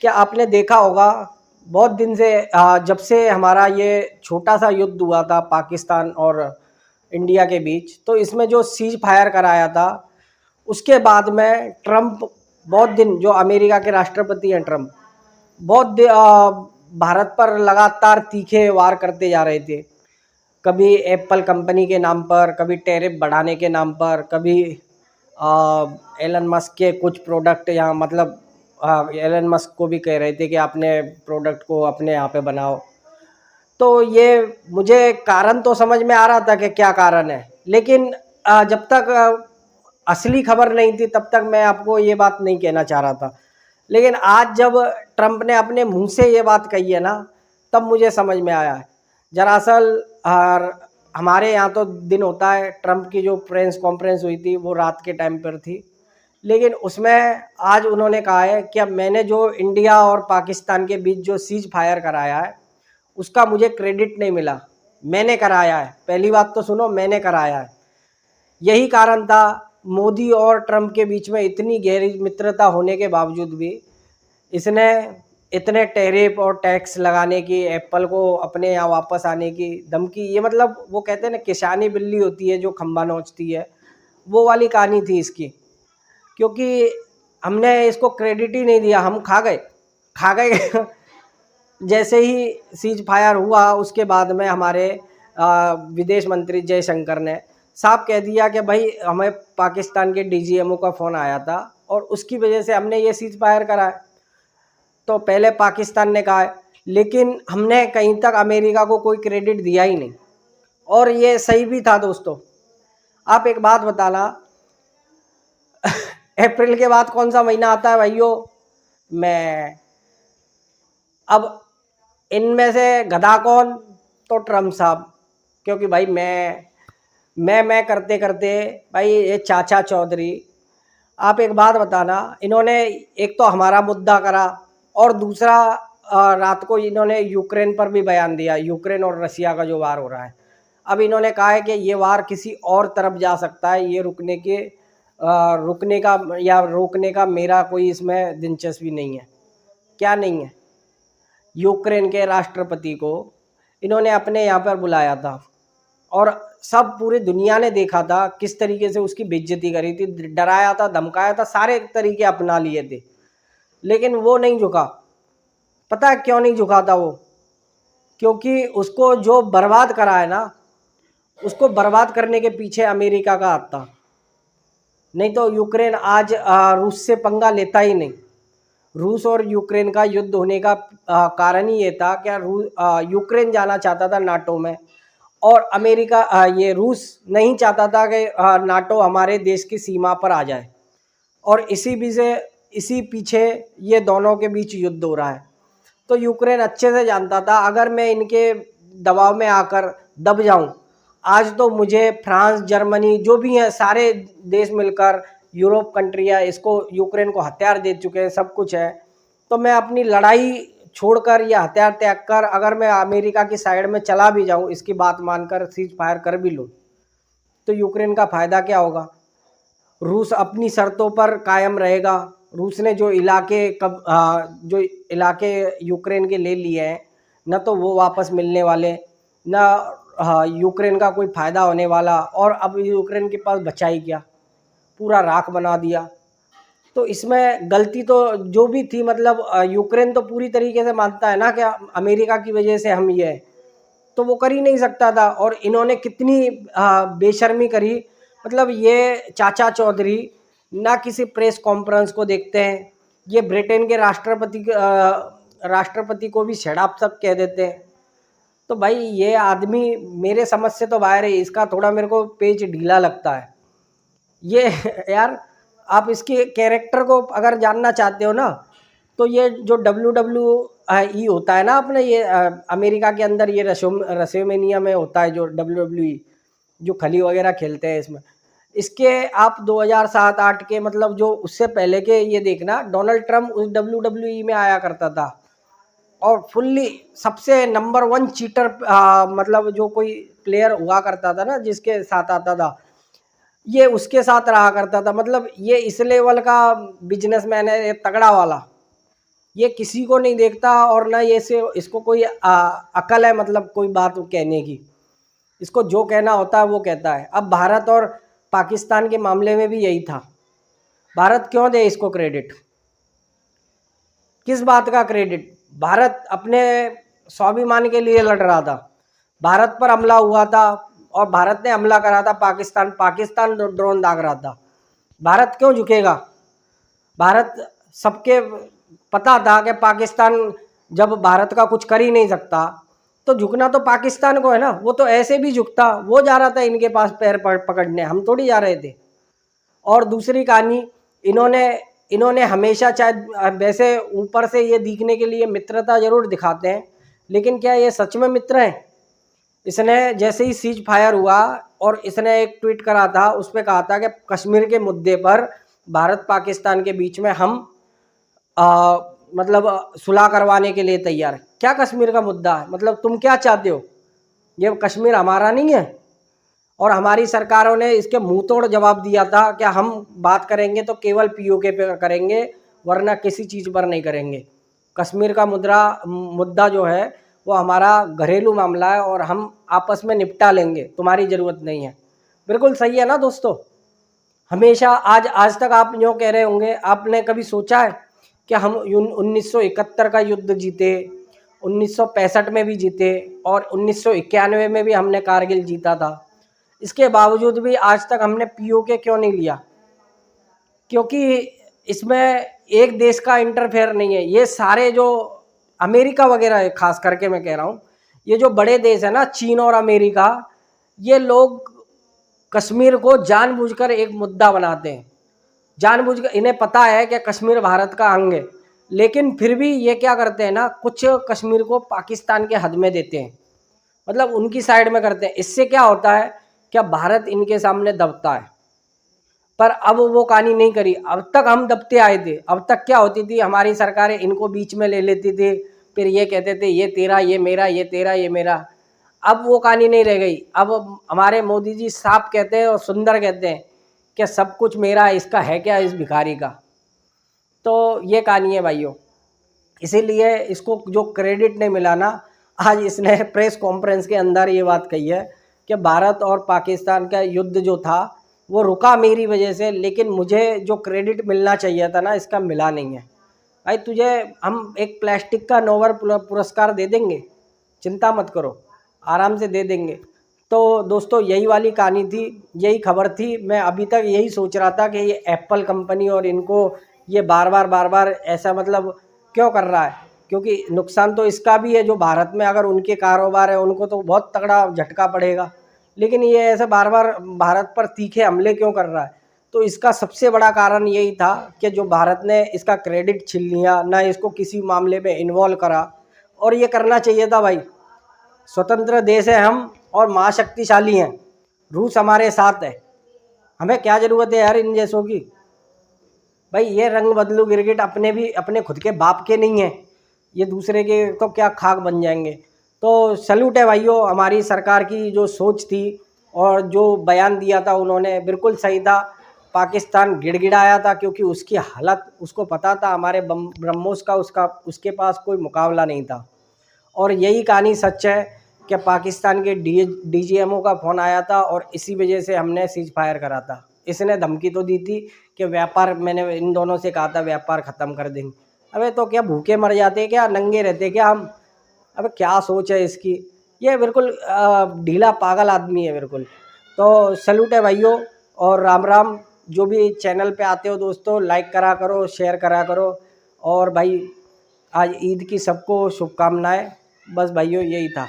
कि आपने देखा होगा बहुत दिन से जब से हमारा ये छोटा सा युद्ध हुआ था पाकिस्तान और इंडिया के बीच, तो इसमें जो सीज फायर कराया था उसके बाद में ट्रम्प बहुत दिन, जो अमेरिका के राष्ट्रपति हैं ट्रम्प, भारत पर लगातार तीखे वार करते जा रहे थे। कभी एप्पल कंपनी के नाम पर, कभी टैरिफ बढ़ाने के नाम पर, कभी एलन मस्क के कुछ प्रोडक्ट यहाँ, मतलब एलन मस्क को भी कह रहे थे कि अपने प्रोडक्ट को अपने यहाँ पे बनाओ। तो ये मुझे कारण तो समझ में आ रहा था कि क्या कारण है, लेकिन जब तक असली खबर नहीं थी तब तक मैं आपको ये बात नहीं कहना चाह रहा था। लेकिन आज जब ट्रम्प ने अपने मुंह से ये बात कही है ना, तब मुझे समझ में आया है। दरअसल हमारे यहाँ तो दिन होता है, ट्रम्प की जो प्रेस कॉन्फ्रेंस हुई थी वो रात के टाइम पर थी, लेकिन उसमें आज उन्होंने कहा है कि अब मैंने जो इंडिया और पाकिस्तान के बीच जो सीज फायर कराया है उसका मुझे क्रेडिट नहीं मिला, मैंने कराया है। पहली बात तो सुनो, मैंने कराया है। यही कारण था मोदी और ट्रम्प के बीच में इतनी गहरी मित्रता होने के बावजूद भी इसने इतने टैरिफ और टैक्स लगाने की, एप्पल को अपने यहाँ वापस आने की धमकी, ये मतलब वो कहते हैं ना किसानी बिल्ली होती है जो खंबा नोचती है, वो वाली कहानी थी इसकी। क्योंकि हमने इसको क्रेडिट ही नहीं दिया, हम खा गए जैसे ही सीज फायर हुआ उसके बाद में हमारे विदेश मंत्री जयशंकर ने साफ कह दिया कि भाई हमें पाकिस्तान के डीजीएमओ का फ़ोन आया था और उसकी वजह से हमने ये सीज फायर करा है। तो पहले पाकिस्तान ने कहा है, लेकिन हमने कहीं तक अमेरिका को कोई क्रेडिट दिया ही नहीं, और ये सही भी था दोस्तों। आप एक बात बताना, अप्रैल के बाद कौन सा महीना आता है भाइयों? मैं अब इनमें से गधा कौन? तो ट्रम्प साहब। क्योंकि भाई मैं करते करते भाई ये चाचा चौधरी, आप एक बात बताना, इन्होंने एक तो हमारा मुद्दा करा और दूसरा रात को इन्होंने यूक्रेन पर भी बयान दिया, यूक्रेन और रसिया का जो वार हो रहा है। अब इन्होंने कहा है कि ये वार किसी और तरफ जा सकता है, ये रुकने का या रोकने का मेरा कोई इसमें दिलचस्पी नहीं है। क्या नहीं है? यूक्रेन के राष्ट्रपति को इन्होंने अपने यहाँ पर बुलाया था और सब पूरी दुनिया ने देखा था किस तरीके से उसकी बेइज्जती करी थी, डराया था, धमकाया था, सारे तरीके अपना लिए थे, लेकिन वो नहीं झुका। पता है क्यों नहीं झुका था वो? क्योंकि उसको जो बर्बाद करा है ना, उसको बर्बाद करने के पीछे अमेरिका का हाथ था। नहीं तो यूक्रेन आज रूस से पंगा लेता ही नहीं। रूस और यूक्रेन का युद्ध होने का कारण ही ये था कि यूक्रेन जाना चाहता था नाटो में, और अमेरिका ये रूस नहीं चाहता था कि नाटो हमारे देश की सीमा पर आ जाए, और इसी पीछे ये दोनों के बीच युद्ध हो रहा है। तो यूक्रेन अच्छे से जानता था अगर मैं इनके दबाव में आकर दब जाऊं, आज तो मुझे फ्रांस, जर्मनी जो भी हैं सारे देश मिलकर, यूरोप कंट्रियाँ इसको, यूक्रेन को हथियार दे चुके हैं, सब कुछ है। तो मैं अपनी लड़ाई छोड़कर या हथियार त्याग कर अगर मैं अमेरिका की साइड में चला भी जाऊं, इसकी बात मानकर सीज फायर कर भी लूं, तो यूक्रेन का फ़ायदा क्या होगा? रूस अपनी शर्तों पर कायम रहेगा। रूस ने जो इलाके यूक्रेन के ले लिए हैं, न तो वो वापस मिलने वाले, न यूक्रेन का कोई फ़ायदा होने वाला, और अब यूक्रेन के पास बचा ही क्या, पूरा राख बना दिया। तो इसमें गलती तो जो भी थी, मतलब यूक्रेन तो पूरी तरीके से मानता है ना कि अमेरिका की वजह से हम ये है, तो वो कर ही नहीं सकता था। और इन्होंने कितनी बेशर्मी करी, मतलब ये चाचा चौधरी ना किसी प्रेस कॉन्फ्रेंस को देखते हैं, ये ब्रिटेन के राष्ट्रपति को भी शराब तक कह देते हैं। तो भाई ये आदमी मेरे समझ से तो बाहर है, इसका थोड़ा मेरे को पेच ढीला लगता है ये यार। आप इसके कैरेक्टर को अगर जानना चाहते हो ना, तो ये जो WWE होता है ना अपने, ये अमेरिका के अंदर ये रसेमेनिया में होता है जो WWE, जो खली वगैरह खेलते हैं इसमें, इसके आप 2007-8 के, मतलब जो उससे पहले के ये देखना, डोनाल्ड ट्रम्प उस WWE में आया करता था और फुल्ली सबसे नंबर 1 चीटर, मतलब जो कोई प्लेयर हुआ करता था ना जिसके साथ आता था, ये उसके साथ रहा करता था। मतलब ये इस लेवल का बिजनेसमैन है, ये तगड़ा वाला। ये किसी को नहीं देखता, और ना ये से इसको कोई अकल है, मतलब कोई बात कहने की। इसको जो कहना होता है वो कहता है। अब भारत और पाकिस्तान के मामले में भी यही था। भारत क्यों दे इसको क्रेडिट? किस बात का क्रेडिट? भारत अपने स्वाभिमान के लिए लड़ रहा था, भारत पर हमला हुआ था और भारत ने हमला करा था पाकिस्तान ड्रोन दाग रहा था। भारत क्यों झुकेगा? भारत, सबके पता था कि पाकिस्तान जब भारत का कुछ कर ही नहीं सकता तो झुकना तो पाकिस्तान को है ना। वो तो ऐसे भी झुकता, वो जा रहा था इनके पास पैर पकड़ने, हम थोड़ी जा रहे थे। और दूसरी कहानी, इन्होंने हमेशा, चाहे वैसे ऊपर से ये दिखने के लिए मित्रता जरूर दिखाते हैं, लेकिन क्या ये सच में मित्र हैं? इसने जैसे ही सीज फायर हुआ और इसने एक ट्वीट करा था, उस पर कहा था कि कश्मीर के मुद्दे पर भारत पाकिस्तान के बीच में हम मतलब सुलह करवाने के लिए तैयार है। क्या कश्मीर का मुद्दा है? मतलब तुम क्या चाहते हो? ये कश्मीर हमारा नहीं है? और हमारी सरकारों ने इसके मुंह तोड़ जवाब दिया था कि हम बात करेंगे तो केवल पीओके पे करेंगे, वरना किसी चीज़ पर नहीं करेंगे। कश्मीर का मुद्दा जो है वो हमारा घरेलू मामला है और हम आपस में निपटा लेंगे, तुम्हारी ज़रूरत नहीं है। बिल्कुल सही है ना दोस्तों? हमेशा आज तक आप जो कह रहे होंगे, आपने कभी सोचा है कि हम 1971 का युद्ध जीते, 1965 में भी जीते और 1991 में भी हमने कारगिल जीता था, इसके बावजूद भी आज तक हमने पीओके क्यों नहीं लिया? क्योंकि इसमें एक देश का इंटरफेयर नहीं है। ये सारे जो अमेरिका वगैरह है, खास करके मैं कह रहा हूँ, ये जो बड़े देश है ना, चीन और अमेरिका, ये लोग कश्मीर को जानबूझकर एक मुद्दा बनाते हैं। जानबूझकर, इन्हें पता है कि कश्मीर भारत का अंग है, लेकिन फिर भी ये क्या करते हैं ना, कुछ कश्मीर को पाकिस्तान के हद में देते हैं, मतलब उनकी साइड में करते हैं। इससे क्या होता है, क्या भारत इनके सामने दबता है। पर अब वो कहानी नहीं करी। अब तक हम दबते आए थे। अब तक क्या होती थी, हमारी सरकारें इनको बीच में ले लेती थी, फिर ये कहते थे ये तेरा, ये मेरा, ये तेरा, ये मेरा। अब वो कहानी नहीं रह गई। अब हमारे मोदी जी साफ कहते हैं और सुंदर कहते हैं कि सब कुछ मेरा है, इसका है क्या इस भिखारी का। तो ये कहानी है भाइयों। इसीलिए इसको जो क्रेडिट नहीं मिला ना, आज इसने प्रेस कॉन्फ्रेंस के अंदर ये बात कही है कि भारत और पाकिस्तान का युद्ध जो था वो रुका मेरी वजह से, लेकिन मुझे जो क्रेडिट मिलना चाहिए था ना, इसका मिला नहीं है। भाई तुझे हम एक प्लास्टिक का नोबेल पुरस्कार दे देंगे, चिंता मत करो, आराम से दे देंगे। तो दोस्तों यही वाली कहानी थी, यही खबर थी। मैं अभी तक यही सोच रहा था कि ये एप्पल कंपनी और इनको ये बार बार ऐसा मतलब क्यों कर रहा है, क्योंकि नुकसान तो इसका भी है, जो भारत में अगर उनके कारोबार है उनको तो बहुत तगड़ा झटका पड़ेगा। लेकिन ये ऐसे बार बार भारत पर तीखे हमले क्यों कर रहा है? तो इसका सबसे बड़ा कारण यही था कि जो भारत ने इसका क्रेडिट छीन लिया, ना इसको किसी मामले में इन्वॉल्व करा। और ये करना चाहिए था भाई। स्वतंत्र देश है हम और महाशक्तिशाली हैं, रूस हमारे साथ है, हमें क्या ज़रूरत है यार इन जैसों की। भाई ये रंग बदलू गिरगिट अपने भी अपने खुद के बाप के नहीं हैं, ये दूसरे के तो क्या खाक बन जाएंगे। तो सल्यूट है भाइयों, हमारी सरकार की जो सोच थी और जो बयान दिया था उन्होंने, बिल्कुल सही था। पाकिस्तान गिड़गिड़ाया था क्योंकि उसकी हालत, उसको पता था हमारे ब्रह्मोस का उसके पास कोई मुकाबला नहीं था। और यही कहानी सच है कि पाकिस्तान के डीजीएमओ का फ़ोन आया था और इसी वजह से हमने सीज फायर करा था। इसने धमकी तो दी थी कि व्यापार, मैंने इन दोनों से कहा था व्यापार ख़त्म कर देंगे। अबे तो क्या भूखे मर जाते क्या, नंगे रहते क्या हम? अबे क्या सोच है इसकी, ये बिल्कुल ढीला पागल आदमी है बिल्कुल। तो सल्यूट है भाइयों और राम राम। जो भी चैनल पे आते हो दोस्तों, लाइक करा करो, शेयर करा करो। और भाई आज ईद की सबको शुभकामनाएं। बस भाइयों यही था।